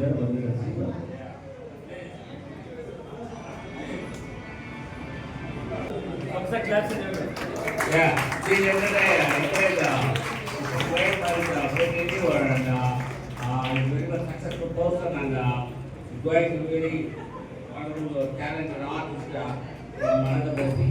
Yeah, see, yesterday, very much successful person and going to very wonderful talented artist from another country.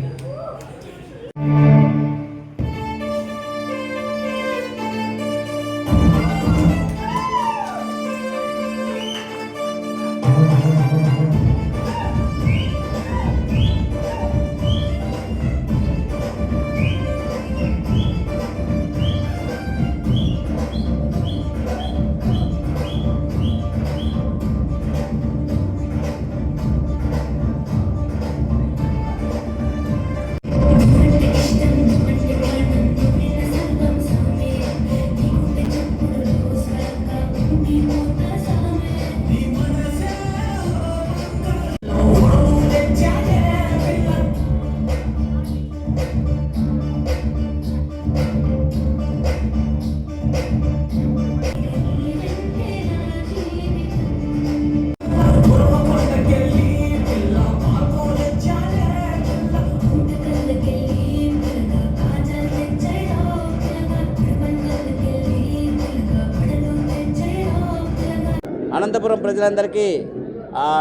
Anantapuram ప్రజలందరికీ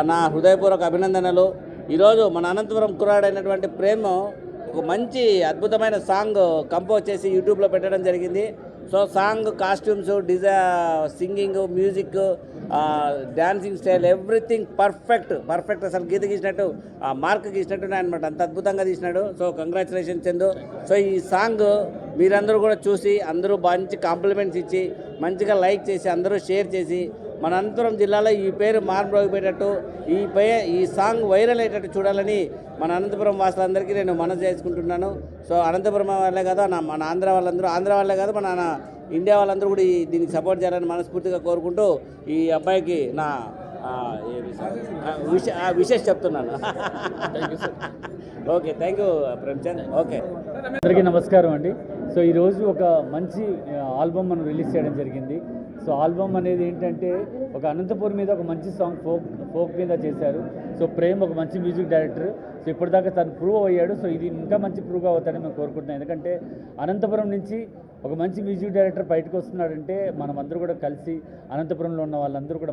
నా హృదయపూర్వక అభినందనలు. ఈరోజు మన అనంతపురం కుర్రాడైనటువంటి ప్రేమ్ ఒక మంచి అద్భుతమైన సాంగ్ కంపోజ్ చేసి యూట్యూబ్లో పెట్టడం జరిగింది. So song costumes, singing, music, dancing style, everything perfect అసలు గీత గీసినట్టు మార్క్ గీసినట్టు అనమాట. అంత అద్భుతంగా తీసినాడు. So congratulation Chandu. సో ఈ సాంగ్ మీరందరూ కూడా చూసి అందరూ మంచి కాంప్లిమెంట్స్ ఇచ్చి మంచిగా లైక్ చేసి అందరూ షేర్ చేసి మన అనంతపురం జిల్లాలో ఈ పేరు మార్మోగిపోయేటట్టు ఈ సాంగ్ వైరల్ అయ్యేటట్టు చూడాలని మన అనంతపురం వాసులందరికీ నేను మనసు చేసుకుంటున్నాను. సో అనంతపురం వాళ్ళే కాదు, మన ఆంధ్ర వాళ్ళే కాదు, మన ఇండియా వాళ్ళందరూ కూడా దీనికి సపోర్ట్ చేయాలని మనస్ఫూర్తిగా కోరుకుంటూ ఈ అబ్బాయికి నా విషెస్ చెప్తున్నాను. Okay, thank you Premchand. Okay, అందరికీ నమస్కారం అండి. సో ఈరోజు ఒక మంచి ఆల్బమ్ మనం రిలీజ్ చేయడం జరిగింది. సో ఆల్బమ్ అనేది ఏంటంటే ఒక అనంతపూర్ మీద ఒక మంచి సాంగ్ ఫోక్ మీద చేశారు. సో ప్రేమ్ ఒక మంచి మ్యూజిక్ డైరెక్టర్. సో ఇప్పటిదాకా తను ప్రూవ్ అయ్యాడు. సో ఇది ఇంకా మంచి ప్రూవ్గా అవుతాడని మేము కోరుకుంటున్నాం. ఎందుకంటే అనంతపురం నుంచి ఒక మంచి మ్యూజిక్ డైరెక్టర్ బయటకు వస్తున్నాడంటే మనం అందరూ కూడా కలిసి అనంతపురంలో ఉన్న వాళ్ళందరూ కూడా